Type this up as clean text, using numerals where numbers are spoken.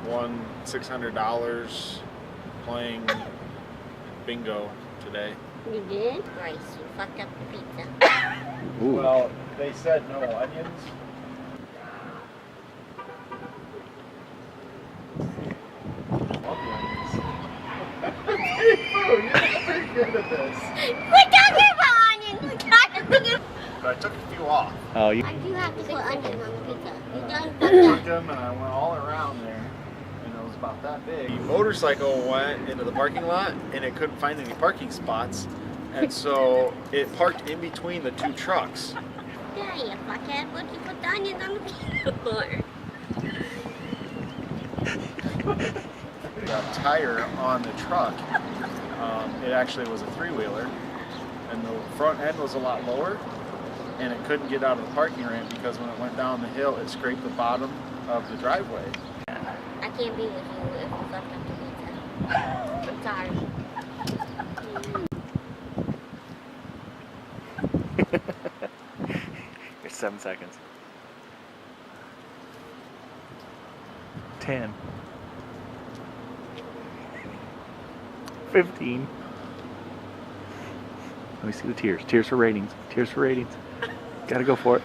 won $600 playing bingo today. You did? Right, you fucked up the pizza. Ooh. Well, they said no onions. Love the onions. You're pretty good at this. We're talking about onions. We're talking about... But I took a few off. Oh, I do have to put onions on the pizza. You done I put took them and I went all around there. And it was about that big. The motorcycle went into the parking lot and it couldn't find any parking spots. And so it parked in between the two trucks. Yeah, you fuckhead. What'd you put the onions on the pizza for? The tire on the truck, it actually was a three-wheeler, and the front end was a lot lower, and it couldn't get out of the parking ramp because when it went down the hill, it scraped the bottom of the driveway. I can't be with you if you fucked up the pizza. I'm sorry. It's 7 seconds. 10. 15. Let me see the tears. Tears for ratings. Tears for ratings. Gotta go for it.